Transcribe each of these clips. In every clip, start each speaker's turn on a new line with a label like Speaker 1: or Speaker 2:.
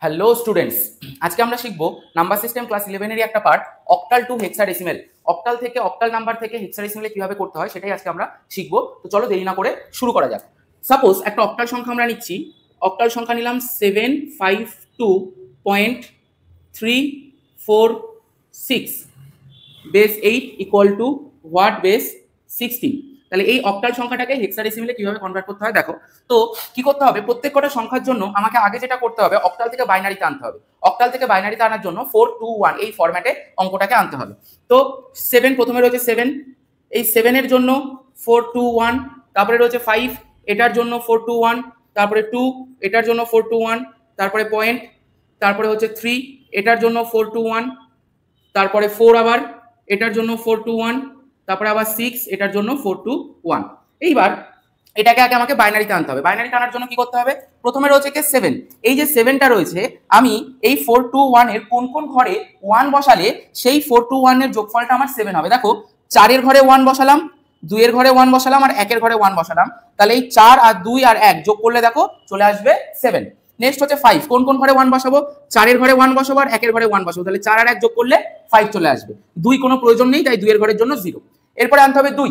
Speaker 1: Hello students, আজকে আমরা শিখব নাম্বার সিস্টেম ক্লাস 11 এর একটা part octal two hexadecimal. Octal থেকে অক্টাল নাম্বার থেকে হেক্সাডেসিমেলে কিভাবে করতে হয় সেটাই আজকে আমরা শিখব। তো চলো দেরি না করে শুরু করা যাক। সাপোজ একটা অক্টাল সংখ্যা আমরা নিচ্ছি, অক্টাল সংখ্যা নিলাম 752.346 base 8 equal to what base 16। তাহলে এই অক্টাল সংখ্যাটাকে হেক্সাডেসিমেলে কিভাবে কনভার্ট করতে হয় দেখো। তো কি করতে হবে, প্রত্যেক কটা সংখ্যার জন্য আমাকে আগে যেটা করতে হবে অক্টাল থেকে বাইনারিতে আনতে হবে। অক্টাল থেকে বাইনারিতে আনার জন্য 421 এই ফরম্যাটে অঙ্কটাকে আনতে হবে। তো 7 প্রথমে রয়েছে 7, এই 7 এর জন্য 421, তারপরে রয়েছে 5 এটার জন্য 421, তারপরে 2 এটার জন্য 421, তারপরে পয়েন্ট, তারপরে হচ্ছে 3 এটার জন্য 421, তারপরে 4 আবার এটার জন্য 421, তারপরে আবার 6 এটার জন্য 421। এইবার এটাকে আগে আমাকে বাইনারিতে আনতে হবে। বাইনারিতে আনার জন্য কি করতে হবে, প্রথমে রয়েছে কে 7, এই যে 7টা রয়েছে আমি এই 421 এর কোন কোন ঘরে 1 বসালে সেই 421 এর যোগফলটা আমার 7 হবে। দেখো 4 এর ঘরে 1 বসালাম, 2 এর ঘরে 1 বসালাম আর 1 এর ঘরে 1 বসালাম, তাহলে এই 4 আর 2 আর 1 যোগ করলে দেখো চলে আসবে 7। নেক্সট হচ্ছে 5, কোন কোন ঘরে 1 বসাবো, 4 এর ঘরে 1 বসাবো আর 1 এর ঘরে 1 বসাবো, তাহলে 4 আর 1 যোগ করলে 5 চলে আসবে। 2 কোনো প্রয়োজন নেই, তাই 2 এর ঘরের জন্য 0। এরপরে আনতে হবে 2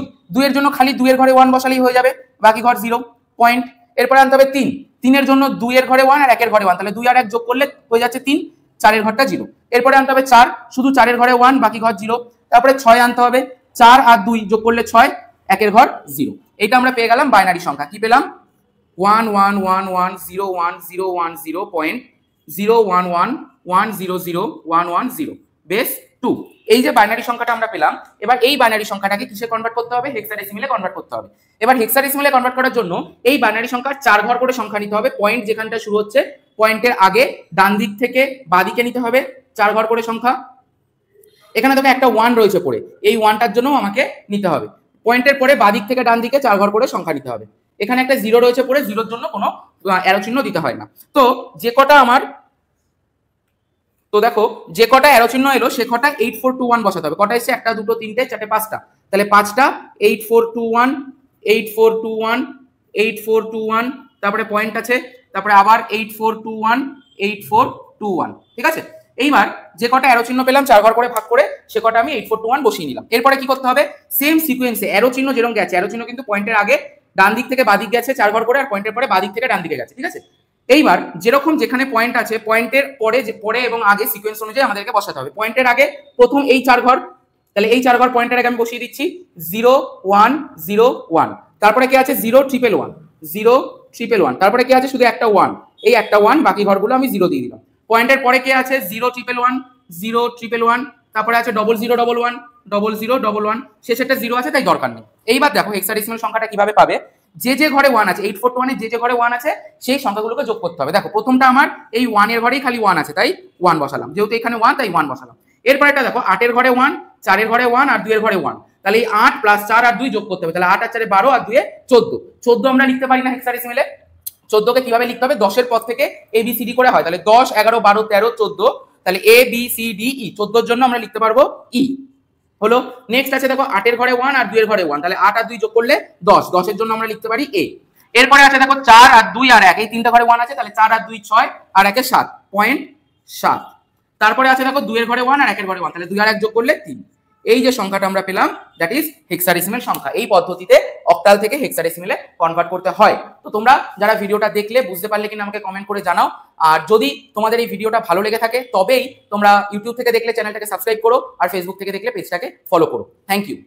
Speaker 1: এর জন্য খালি 2 এর ঘরে 1 বসালেই হয়ে যাবে, বাকি ঘর 0 পয়েন্ট। এরপরে আনতে হবে 3 এর জন্য 2 এর ঘরে 1 আর 1 এর ঘরে 1, তাহলে 2 আর 1 যোগ করলে হয়ে যাচ্ছে 3, 4 এর ঘরটা 0। এরপরে আনতে হবে 4, শুধু 4 এর ঘরে 1 বাকি ঘর 0। তারপরে 6 আনতে হবে, 4 আর 2 যোগ করলে 6, 1 এর ঘর 0। এইটা আমরা পেয়ে গেলাম বাইনারি সংখ্যা। কি পেলাম, 11110101011100110 বেস 2। এই যে বাইনারি সংখ্যাটা আমরা পেলাম, এবার এই বাইনারি সংখ্যাটাকে কিসে কনভার্ট করতে হবে, হেক্সাডেসিমেলে কনভার্ট করতে হবে। এবার হেক্সাডেসিমেলে কনভার্ট করার জন্য এই বাইনারি সংখ্যার 4 ঘর করে সংখ্যা নিতে হবে। পয়েন্ট যেখানটা শুরু হচ্ছে পয়েন্টের আগে ডান দিক থেকে বাঁ দিকে নিতে হবে 4 ঘর করে সংখ্যা। এখানে দেখো একটা 1 রয়েছে পড়ে, এই 1টার জন্য আমাকে নিতে হবে। পয়েন্টের পরে বাঁ দিক থেকে ডান দিকে 4 ঘর করে সংখ্যা নিতে হবে। এখানে একটা 0 রয়েছে পড়ে, 0-র জন্য কোনো অ্যারো চিহ্ন দিতে হয় না। তো যে কটা আমার, তো দেখো যে কটা অ্যারো চিহ্ন এলো সে কটা 8421 বসাতে হবে। কটা এসছে, 1টা 2টো 3টে 4টে 5টা, তাহলে 5টা 8421 8421 8421, তারপরে পয়েন্ট আছে, তারপরে আবার 8421 8421, ঠিক আছে। এইবার যে কটা অ্যারো চিহ্ন পেলাম 4 ঘর করে ভাগ করে সে কটা আমি 8421 বসিয়ে নিলাম। এরপরে কি করতে হবে, সেম সিকোয়েন্সে অ্যারো চিহ্ন যেরকম গেছে, অ্যারো চিহ্ন কিন্তু পয়েন্টের আগে ডান দিক থেকে বাঁ দিক গেছে 4 ঘর করে, আর পয়েন্টের পরে বাঁ দিক থেকে ডান দিকে গেছে, ঠিক আছে। এইবার যেরকম যেখানে পয়েন্ট আছে পয়েন্টের পরে যে পরে এবং আগে সিকোয়েন্স অনুযায়ী আমাদেরকে বসাতে হবে। পয়েন্টের আগে প্রথম এই 4 ঘর, তাহলে এই 4 ঘর পয়েন্টের আগে আমি বসিয়ে দিচ্ছি 0 1 0 1, তারপরে কি আছে 0 111 0 111, তারপরে কি আছে শুধু একটা 1, এই একটা 1, বাকি ঘরগুলো আমি 0 দিয়ে দিলাম। পয়েন্টের পরে কি আছে 0 111 0 111, তারপরে আছে 0011 0011, শেষেরটা 0 আছে তাই দরকার নেই। এইবার দেখো হেক্সাডেসিমাল সংখ্যাটা কিভাবে পাবে, যে যে ঘরে 1 আছে 8421 এর যে ঘরে 1 আছে সেই সংখ্যাগুলোকে যোগ করতে হবে। দেখো প্রথমটা আমার এই 1 এর ঘরেই খালি 1 আছে তাই 1 বসালাম, যেহেতু এখানে 1 তাই 1 বসালাম। এরপর এটা দেখো 8 এর ঘরে 1, 4 এর ঘরে 1 আর 2 এর ঘরে 1, তাহলে এই 8 প্লাস 4 আর 2 যোগ করতে হবে, তাহলে 8 আর 4 এ 12 আর 2 এ 14। 14 আমরা লিখতে পারি না হেক্সাডেসিমেলে, 14 কে কিভাবে লিখতে হবে, 10 এর পদ থেকে ABCD করে হয়, তাহলে 10 11 12 13 14, তাহলে ABCDE 14 এর জন্য আমরা লিখতে পারবো E হলো। নেক্সট আছে দেখো 8 এর ঘরে 1 আর 2 এর ঘরে 1, তাহলে 8 আর 2 যোগ করলে 10, 10 এর জন্য আমরা লিখতে পারি A। এরপরে আছে দেখো 4 আর 2 আর 1, এই তিনটা ঘরে 1 আছে, তাহলে 4 আর 2 6 আর 1 এ 7 পয়েন্ট 7। তারপরে আছে দেখো 2 এর ঘরে 1 আর 1 এর ঘরে 1, তাহলে 2 আর 1 যোগ করলে 3। এই যে সংখ্যাটা আমরা পেলাম দ্যাট ইজ হেক্সাডেসিমেল সংখ্যা। এই পদ্ধতিতে অক্টাল থেকে হেক্সাডেসিমেলে কনভার্ট করতে হয়। তো তোমরা যারা ভিডিওটা দেখলে বুঝতে পারলে কিনা আমাকে কমেন্ট করে জানাও। আর যদি তোমাদের এই ভিডিওটা ভালো লেগে থাকে তবেই তোমরা ইউটিউব থেকে দেখলে চ্যানেলটাকে সাবস্ক্রাইব করো, আর ফেসবুক থেকে দেখলে পেজটাকে ফলো করো। Thank you.